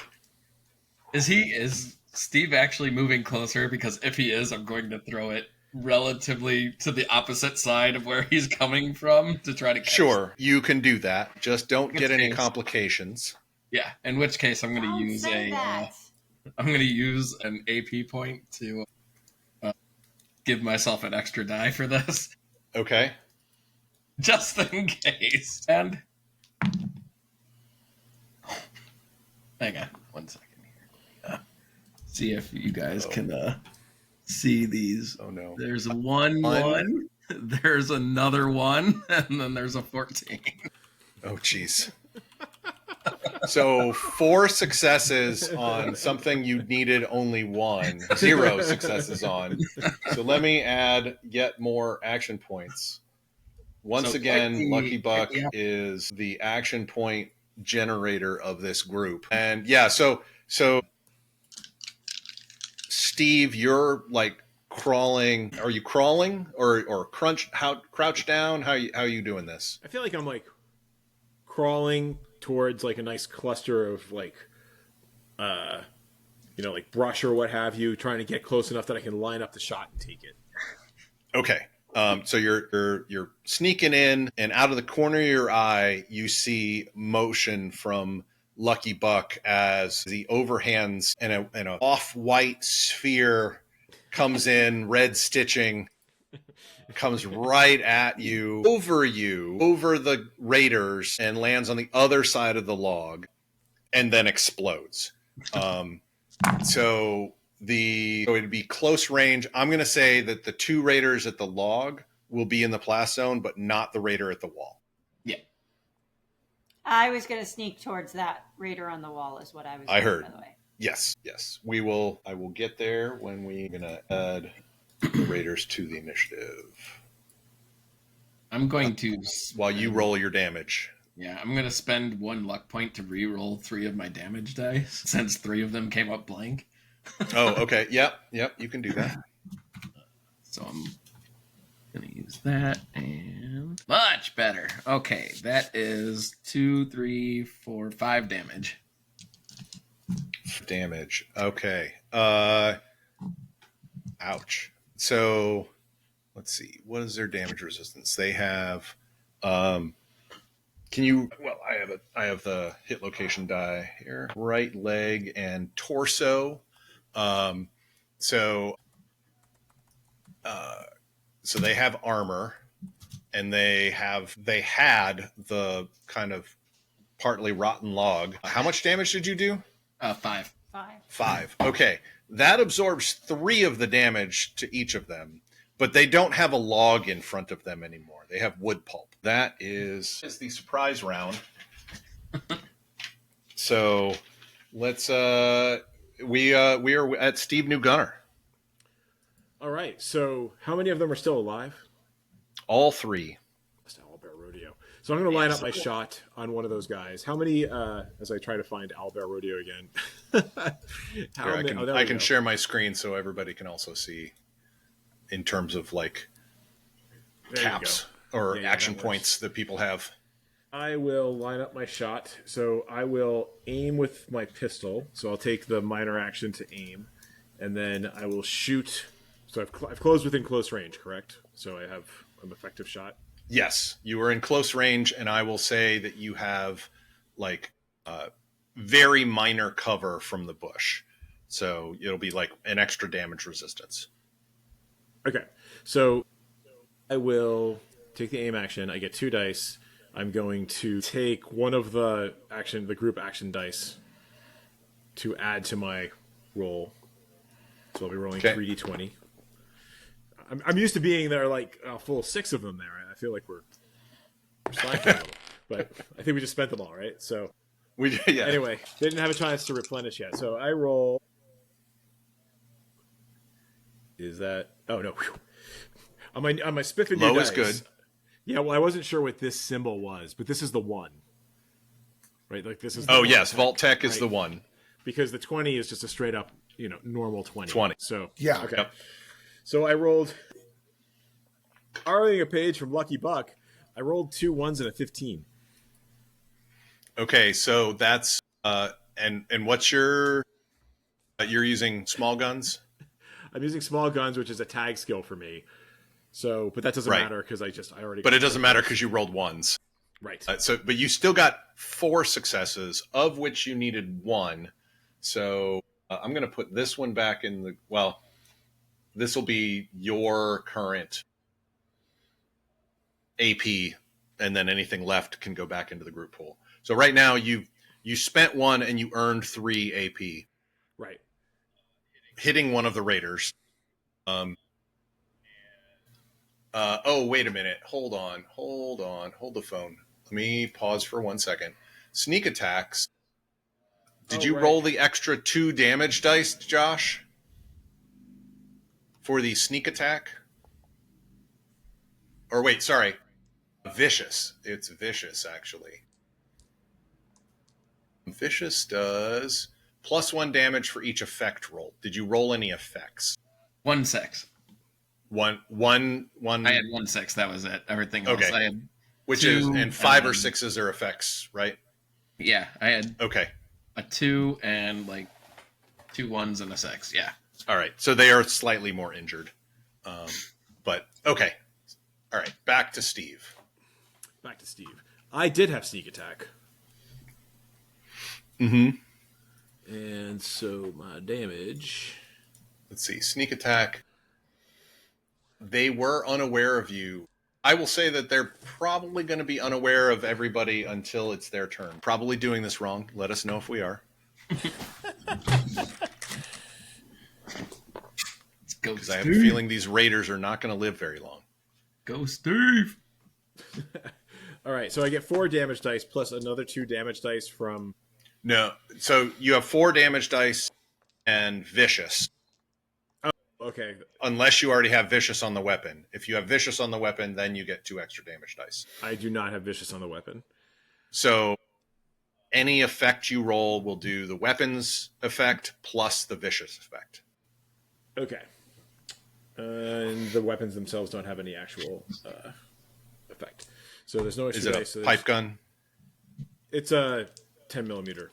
Is Steve actually moving closer? Because if he is, I'm going to throw it relatively to the opposite side of where he's coming from to try to catch. Sure, you can do that. Just don't Good get any face. complications. Yeah. In which case, I'm going to Don't use say that. I'm going to use an AP point to give myself an extra die for this, Okay. just in case. And hang on 1 second here. See if you guys can see these. Oh no. There's a 1, there's another 1, and then there's a 14. Oh jeez. So 4 successes on something you needed only 1. 0 successes on. So let me add yet more action points. Once So again, Lucky Buck yeah. is the action point generator of this group. And yeah, so Steve, you're like crawling. Are you crawling or crouch down? How you doing this? I feel like I'm like crawling towards like a nice cluster of like like brush or what have you, trying to get close enough that I can line up the shot and take it. Okay. So you're sneaking in, and out of the corner of your eye, you see motion from Lucky Buck as he overhands, and an off-white sphere comes in, red stitching, comes right at you, over the raiders, and lands on the other side of the log, and then explodes. So it'd be close range. I'm going to say that the 2 raiders at the log will be in the blast zone, but not the raider at the wall. Yeah. I was going to sneak towards that raider on the wall is what I was I doing, heard. by the way. Yes. I will get there when we're going to add the raiders to the initiative. I'm going to While you roll your damage. Yeah, I'm going to spend 1 luck point to re-roll 3 of my damage dice, since 3 of them came up blank. Oh, okay. Yep. You can do that. So I'm Gonna use that and much better. Okay, that is 2, 3, 4, 5 damage. Damage. Okay. Ouch. So let's see. What is their damage resistance? They have. Can you? Well, I have the hit location die here. Right leg and torso. So they have armor, and they had the kind of partly rotten log. How much damage did you do? 5. 5. Okay, that absorbs 3 of the damage to each of them, but they don't have a log in front of them anymore. They have wood pulp. That is the surprise round. So let's we are at Steve New Gunner. All right. So how many of them are still alive? All 3. That's Owlbear Rodeo. So I'm going to line up my shot on one of those guys. How many? As I try to find Owlbear Rodeo again. I can share my screen so everybody can also see in terms of like caps or action points that people have. I will line up my shot. So I will aim with my pistol. So I'll take the minor action to aim, and then I will shoot. So I've closed within close range, correct? So I have an effective shot. Yes, you are in close range, and I will say that you have like very minor cover from the bush. So it'll be like an extra damage resistance. Okay, so I will take the aim action. I get 2 dice. I'm going to take one of the group action dice to add to my roll. So I'll be rolling 3d20. I'm used to being there like full 6 of them there. I feel like we're slacking a little, but I think we just spent them all, right? So Anyway, they didn't have a chance to replenish yet. So I roll. Is that? Oh no! Whew. On my spiffy low dice, is good. Yeah, well, I wasn't sure what this symbol was, but this is the 1, right? Like this is. Yes, Vault Tech is the 1 because the 20 is just a straight up, normal 20. So yeah, okay. Yep. So I rolled. Borrowing a page from Lucky Buck, I rolled 2 1s and a 15. Okay, so that's and what's your? You're using small guns. I'm using small guns, which is a tag skill for me. So, but that doesn't matter because I already. But it doesn't matter because you rolled 1s. Right. But you still got 4 successes, of which you needed 1. So I'm going to put this one back in the. Well, this will be your current AP, and then anything left can go back into the group pool. So right now you spent 1 and you earned 3 AP. Right. Hitting one of the raiders. Oh, wait a minute. Hold on. Hold the phone. Let me pause for 1 second. Sneak attacks. Did you roll the extra 2 damage dice, Josh? For the sneak attack? Or wait, sorry. Vicious. It's vicious, actually. Vicious does +1 damage for each effect roll. Did you roll any effects? 1 6. One. I had 1 6. That was it. Everything else. Okay. I had Which 2, is, and 5 or 6s are effects, right? Yeah, I had Okay. a 2 and like 2 1s and a 6. Yeah. All right. So they are slightly more injured. But okay. All right. Back to Steve. I did have sneak attack. Mm-hmm. And so my damage. Let's see. Sneak attack. They were unaware of you. I will say that they're probably going to be unaware of everybody until it's their turn. Probably doing this wrong. Let us know if we are. Because I have a feeling these raiders are not going to live very long. Go, Steve! All right, so I get 4 damage dice plus another 2 damage dice from... No, so you have 4 damage dice and vicious. Oh, okay. Unless you already have vicious on the weapon. If you have vicious on the weapon, then you get 2 extra damage dice. I do not have vicious on the weapon. So any effect you roll will do the weapons effect plus the vicious effect. Okay. And the weapons themselves don't have any actual effect. So there's no Is extra it a dice. So pipe gun? It's a 10 millimeter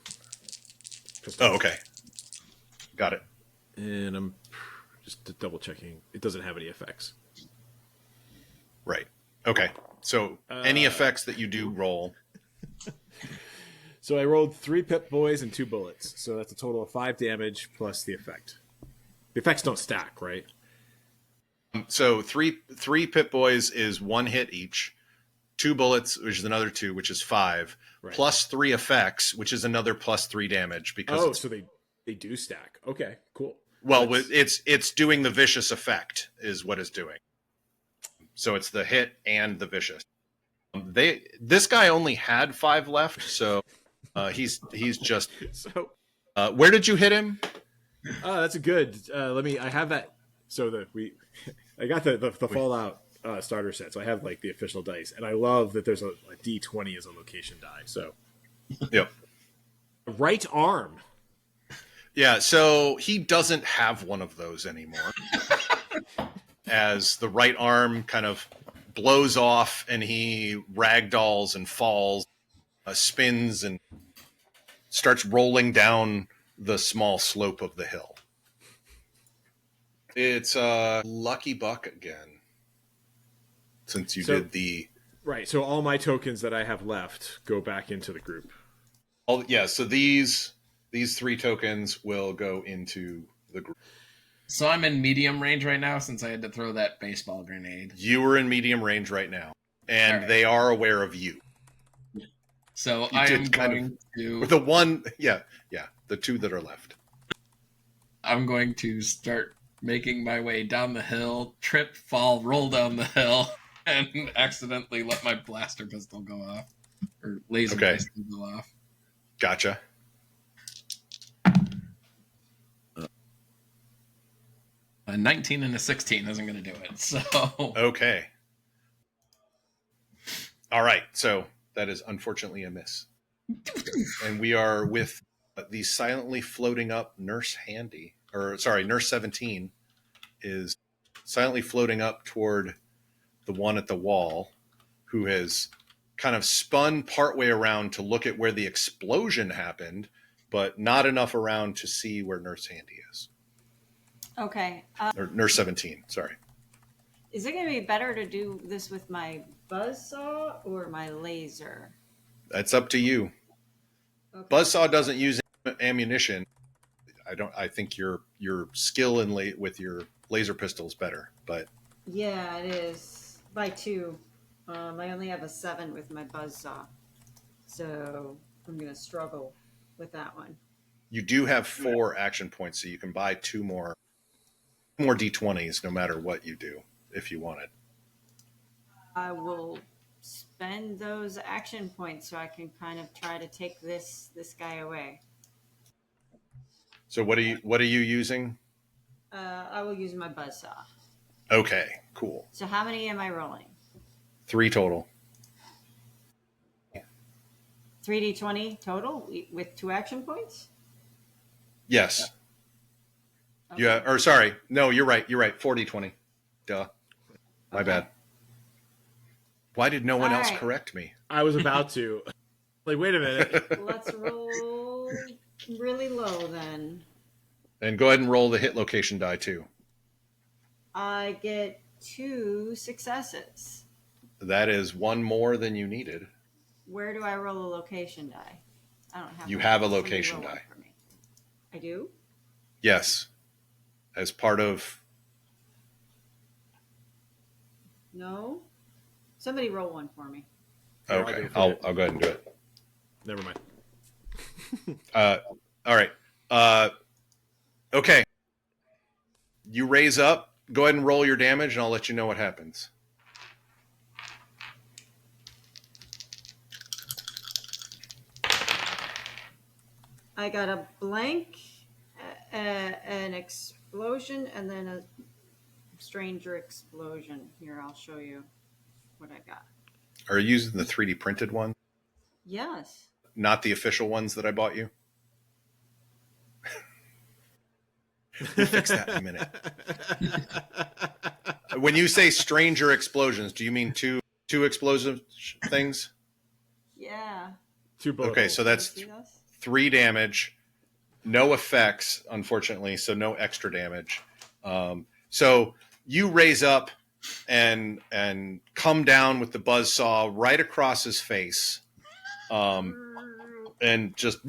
pistol. Oh, okay. Got it. And I'm just double checking. It doesn't have any effects. Right. Okay. So any effects that you do roll. So I rolled 3 Pip Boys and 2 bullets. So that's a total of 5 damage plus the effect. The effects don't stack, right? So three Pip Boys is 1 hit each. 2 bullets, which is another 2, which is 5. Right. Plus 3 effects, which is another plus 3 damage. Because so they do stack. Okay, cool. Well, it's doing the vicious effect is what it's doing. So it's the hit and the vicious. This guy only had 5 left, so he's just. So where did you hit him? That's a good. I have that. So I got the Fallout starter set, so I have like the official dice, and I love that there's a D20 as a location die. So, Yep. Right arm. Yeah, so he doesn't have one of those anymore. As the right arm kind of blows off and he ragdolls and falls, spins and starts rolling down the small slope of the hill. It's Lucky Buck again. Since you did the... Right, so all my tokens that I have left go back into the group. So these 3 tokens will go into the group. So I'm in medium range right now since I had to throw that baseball grenade. You are in medium range right now. And right. They are aware of you. So I am going to... The one... Yeah, the 2 that are left. I'm going to start making my way down the hill, trip, fall, roll down the hill, and accidentally let my blaster pistol go off. Or laser pistol go off. Gotcha. A 19 and a 16 isn't going to do it. So okay. All right. So that is unfortunately a miss. And we are with the silently floating up Nurse 17 is silently floating up toward the one at the wall, who has kind of spun partway around to look at where the explosion happened, but not enough around to see where Nurse Handy is. Okay. Or Nurse 17, sorry. Is it going to be better to do this with my buzzsaw or my laser? That's up to you. Okay. Buzzsaw doesn't use ammunition. I think your skill with your laser pistol is better, but yeah, it is by 2. I only have a 7 with my buzzsaw, so I'm going to struggle with that one. You do have 4 action points, so you can buy 2 more D20s no matter what you do if you want it. I will spend those action points so I can kind of try to take this guy away. So what are you using? I will use my buzzsaw. Okay, cool. So how many am I rolling? 3 total. 3d20 total with 2 action points? Yes. Okay. Yeah, or sorry. No, you're right. 4d20. Duh. My bad. Why did no one else correct me? I was about to. Like, wait a minute. Let's roll really low then. And go ahead and roll the hit location die too. I get 2 successes. That is 1 more than you needed. Where do I roll a location die? I don't have. You have a location die. For me. I do? Yes. As part of... No? Somebody roll one for me. Okay, I'll go ahead and do it. Never mind. All right. Okay. You raise up. Go ahead and roll your damage, and I'll let you know what happens. I got a blank, an explosion, and then a stranger explosion. Here, I'll show you what I got. Are you using the 3D printed one? Yes. Not the official ones that I bought you? We'll fix that in a minute. When you say stranger explosions, do you mean two explosive things? Yeah. 2 bullet Okay, holes. so that's See those? 3 damage. No effects, unfortunately, so no extra damage. So you raise up and come down with the buzzsaw right across his face, and just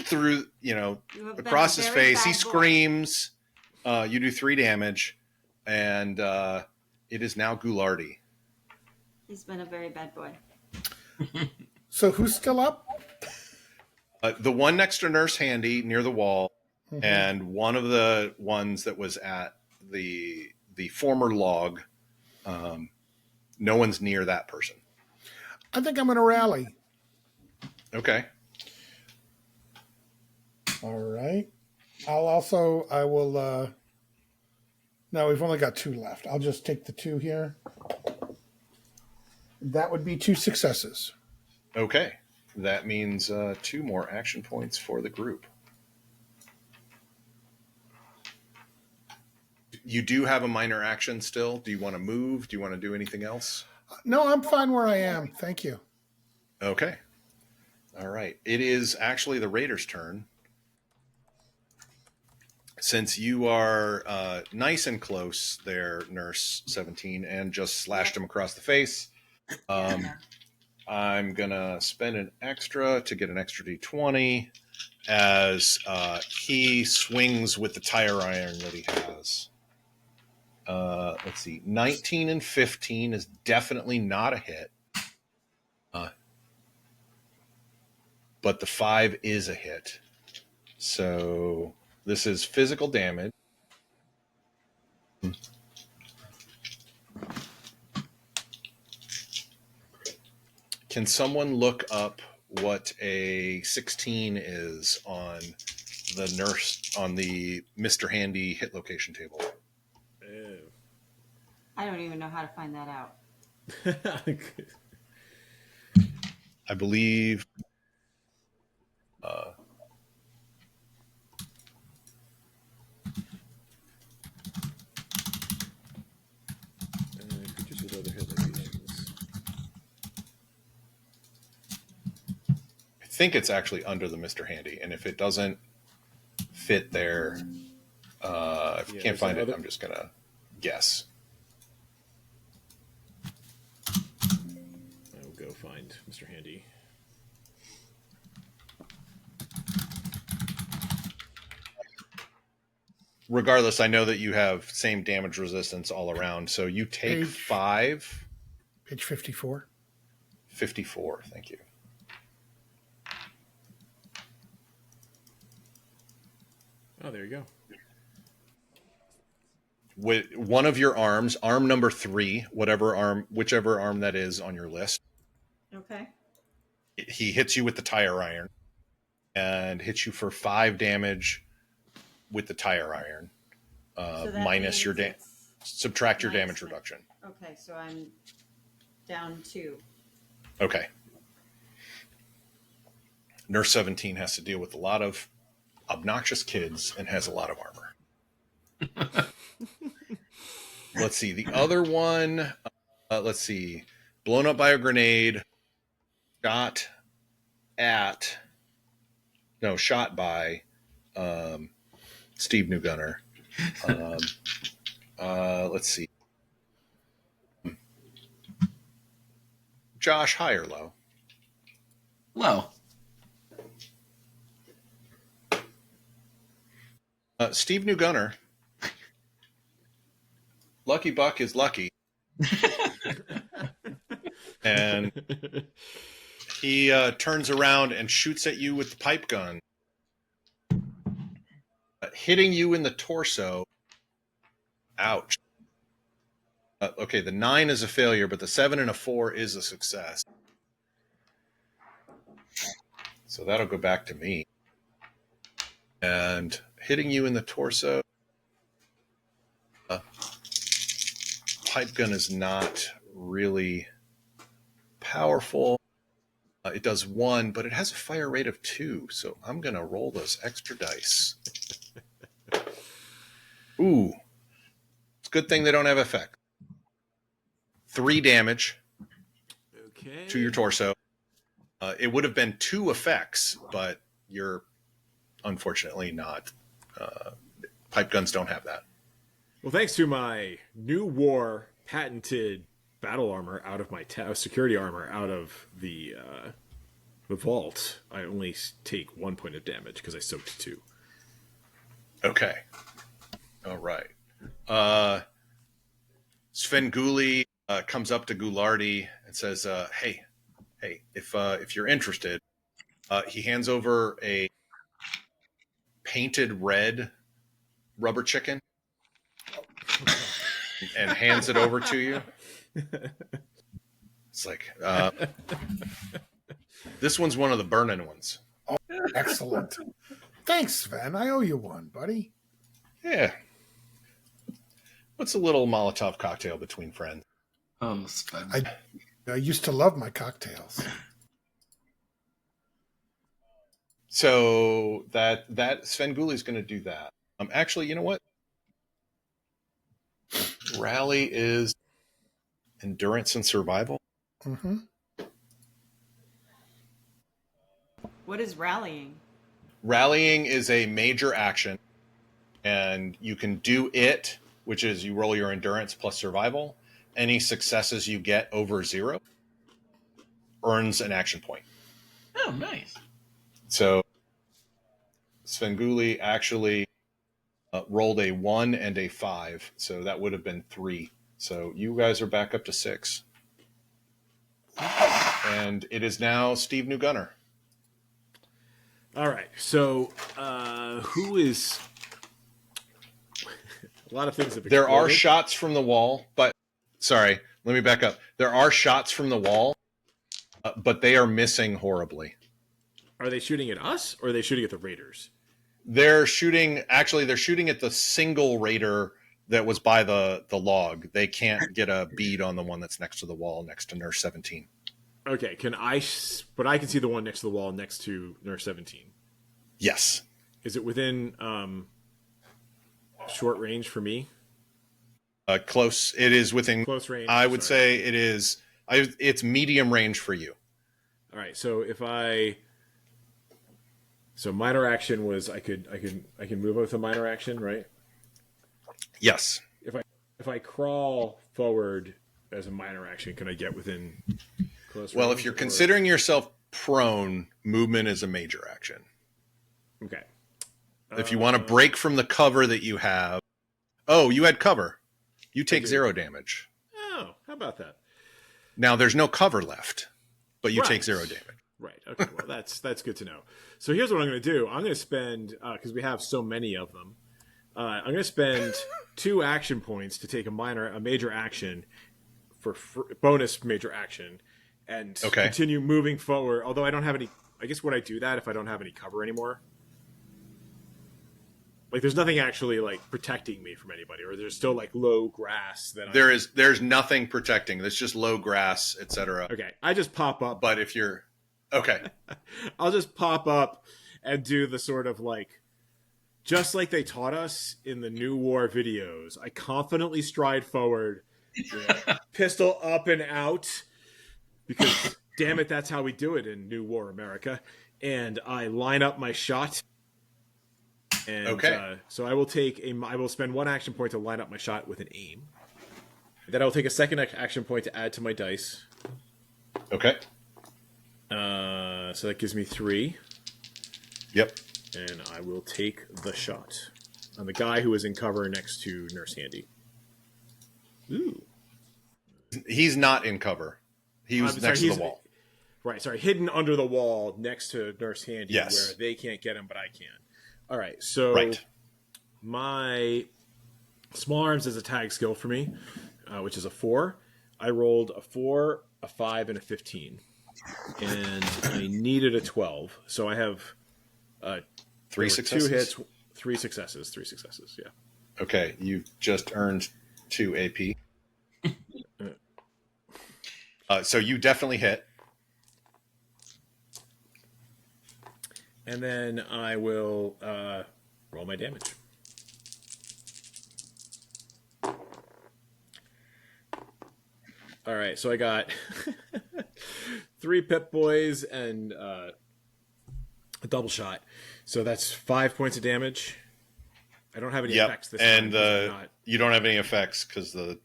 through, You have been across a his very face. He bad boy. screams. You do 3 damage, and it is now Ghoulardi. He's been a very bad boy. So who's still up? The one next to Nurse Handy near the wall, Mhm. and one of the ones that was at the former log. No one's near that person. I think I'm going to rally. Okay. All right. I will. No, we've only got 2 left. I'll just take the 2 here. That would be 2 successes. Okay. That means 2 more action points for the group. You do have a minor action still. Do you want to move? Do you want to do anything else? No, I'm fine where I am. Thank you. Okay. All right. It is actually the Raiders' turn. Since you are nice and close there, Nurse 17, and just slashed him across the face, I'm going to spend an extra to get an extra d20 as he swings with the tire iron that he has. Let's see. 19 and 15 is definitely not a hit. But the 5 is a hit. So this is physical damage. Can someone look up what a 16 is on the Mr. Handy hit location table? I don't even know how to find that out. I believe Creatures with other hit locations. I think it's actually under the Mr. Handy, and if it doesn't fit there, if you can't find it, I'm just gonna guess. I will go find Mr. Handy. Regardless, I know that you have same damage resistance all around, so you take Page- 5. Page 54. 54, thank you. Oh, there you go. With one of your arms, arm number 3, whichever arm that is on your list, Okay. he hits you with the tire iron and hits you for 5 damage with the tire iron, So that minus your means subtract your minus damage my- reduction. Okay, so I'm down 2. Okay. Nurse 17 has to deal with a lot of obnoxious kids and has a lot of armor. Let's see. The other one, let's see. Blown up by a grenade, shot by Steve Newgunner. Let's see. Josh, high or low? Low. Steve Newgunner. Lucky Buck is lucky. And he turns around and shoots at you with the pipe gun, hitting you in the torso. Ouch. Okay, the 9 is a failure, but the 7 and a 4 is a success. So that'll go back to me. And hitting you in the torso. Pipe gun is not really powerful. It does 1, but it has a fire rate of 2. So I'm going to roll those extra dice. Ooh. It's a good thing they don't have effect. 3 damage to your torso. It would have been 2 effects, but you're unfortunately not. Pipe guns don't have that. Well, thanks to my new war patented battle armor out of my security armor out of the vault, I only take 1 point of damage because I soaked 2. Okay. All right. Svengoolie comes up to Ghoulardi and says, hey, if you're interested, he hands over a painted red rubber chicken and hands it over to you. It's like, this one's one of the burning ones. Oh, excellent. Thanks, Sven. I owe you one, buddy. Yeah. What's a little Molotov cocktail between friends? Oh, Sven. I used to love my cocktails. So that Svengoolie is going to do that. Actually, you know what? Rally is endurance and survival. Mm-hmm. What is rallying? Rallying is a major action, and you can do it, which is you roll your endurance plus survival. Any successes you get over 0 earns an action point. Oh, nice. So Svengoolie actually rolled a 1 and a 5, so that would have been 3. So you guys are back up to 6. And it is now Steve New Gunner. All right. So who is... A lot of things have There are exploded. shots from the wall, but... Sorry, let me back up. There are shots from the wall, but they are missing horribly. Are they shooting at us, or are they shooting at the raiders? They're shooting at the single raider that was by the log. They can't get a bead on the one that's next to the wall, next to Nurse 17. Okay, but I can see the one next to the wall next to Nurse 17. Yes. Is it within short range for me? Close. It is within Close range. I would say it is. It's medium range for you. All right. So minor action was I can move with a minor action, right? Yes. If I crawl forward as a minor action, can I get within close range? Well, if you're considering yourself prone, movement is a major action. Okay. If you want to break from the cover that you have, you had cover. You take 0 damage. Oh, how about that? Now there's no cover left, but you Right. take 0 damage. Right. Okay. Well, that's good to know. So here's what I'm going to do. I'm going to spend because we have so many of them. I'm going to spend 2 action points to take a major action for bonus major action, and continue moving forward. Although I don't have any. I guess would I do that if I don't have any cover anymore? Like, there's nothing actually like protecting me from anybody, or there's still like low grass that there's nothing protecting. There's just low grass, etc. Okay, I just pop up. But if you're okay, I'll just pop up and do the sort of like, just like they taught us in the New War videos. I confidently stride forward, pistol up and out, because damn it, that's how we do it in New War America. And I line up my shot. And so I will spend 1 action point to line up my shot with an aim. Then I will take a second action point to add to my dice. Okay. So that gives me 3. Yep. And I will take the shot on the guy who is in cover next to Nurse Handy. Ooh. He's not in cover. He was next to the wall. Right, sorry. Hidden under the wall next to Nurse Handy, yes, where they can't get him, but I can. All right, so my small arms is a tag skill for me, which is a 4. I rolled a 4, a 5, and a 15. And I needed a 12. So I have 3 successes. 2 hits, 3 successes. 3 successes, yeah. Okay, you just earned 2 AP. So you definitely hit. And then I will roll my damage. All right, so I got 3 Pip Boys and a double shot. So that's 5 points of damage. I don't have any effects this time. And you don't have any effects because the...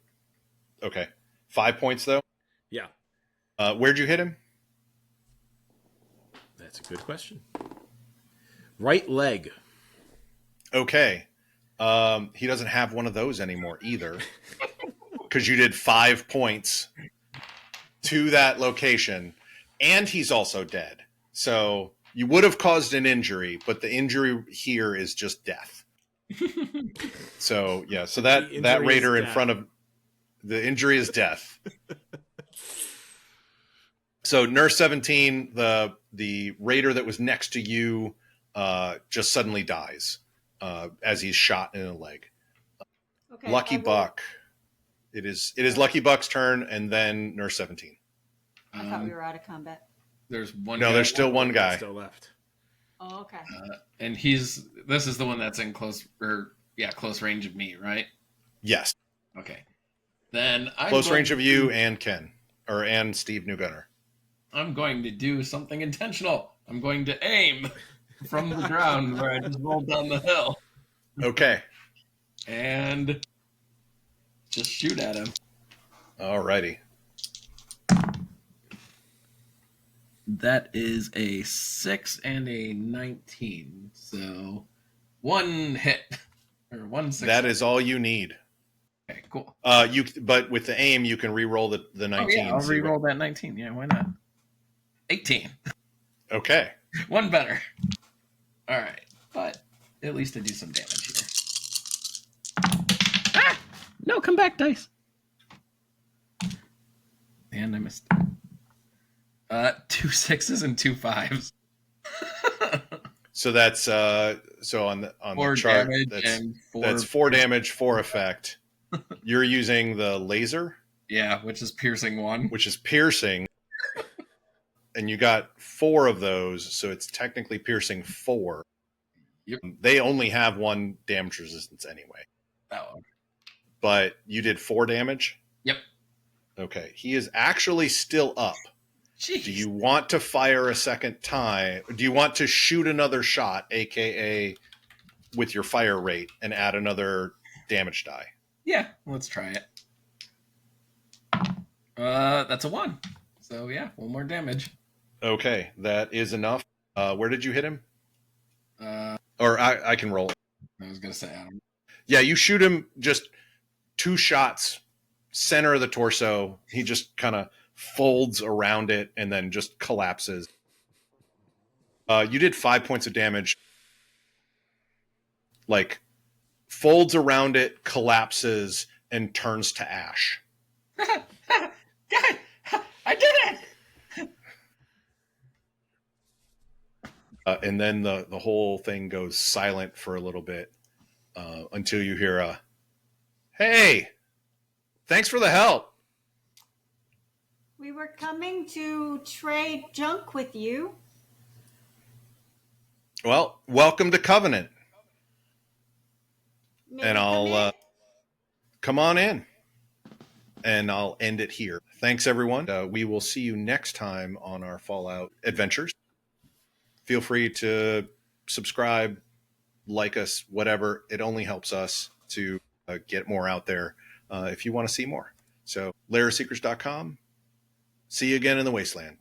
Okay. 5 points, though? Yeah. Where'd you hit him? That's a good question. Right leg. Okay. He doesn't have one of those anymore either. Because you did 5 points to that location, and he's also dead. So you would have caused an injury, but the injury here is just death. So yeah, so that raider in front of the injury is death. So Nurse 17, the raider that was next to you, just suddenly dies as he's shot in the leg. Okay, Lucky Buck. It is Lucky Buck's turn, and then Nurse 17. I thought we were out of combat. There's one. No, there's still one guy still left. Oh, okay. And this is the one that's in close range of me, right? Yes. Okay. Then close range of you and Ken, and Steve Newgunner. I'm going to do something intentional. I'm going to aim from the ground where I just rolled down the hill. Okay. And just shoot at him. Alrighty. That is a 6 and a 19. So 1 hit. Or 1 6. That is all you need. Okay, cool. But with the aim, you can re-roll the 19. Oh, yeah, I'll re-roll that 19. Yeah, why not? 18. Okay. One better. All right. But at least I do some damage here. Ah! No, come back, dice. And I missed. 2 6s and 2 5s. So that's so on the 4 chart that's 4 damage, 4 effect. You're using the laser, yeah, which is piercing 1, which is piercing, and you got 4 of those, so it's technically piercing 4. Yep. They only have 1 damage resistance anyway. That one. But you did 4 damage? Yep. Okay. He is actually still up. Jeez. Do you want to fire a second time? Do you want to shoot another shot, aka with your fire rate, and add another damage die? Yeah, let's try it. That's a 1. So yeah, 1 more damage. Okay, that is enough. Where did you hit him? Or I can roll. I was gonna say Adam. Yeah, you shoot him just 2 shots, center of the torso. He just kind of folds around it and then just collapses. You did 5 points of damage. Like, folds around it, collapses, and turns to ash. God, I did it! And then the whole thing goes silent for a little bit until you hear a, "Hey, thanks for the help." We were coming to trade junk with you. Well, welcome to Covenant. May And we come I'll in? come on in. And I'll end it here. Thanks, everyone. We will see you next time on our Fallout adventures. Feel free to subscribe, like us, whatever. It only helps us to get more out there if you want to see more. So, lairofsecrets.com. See you again in the Wasteland.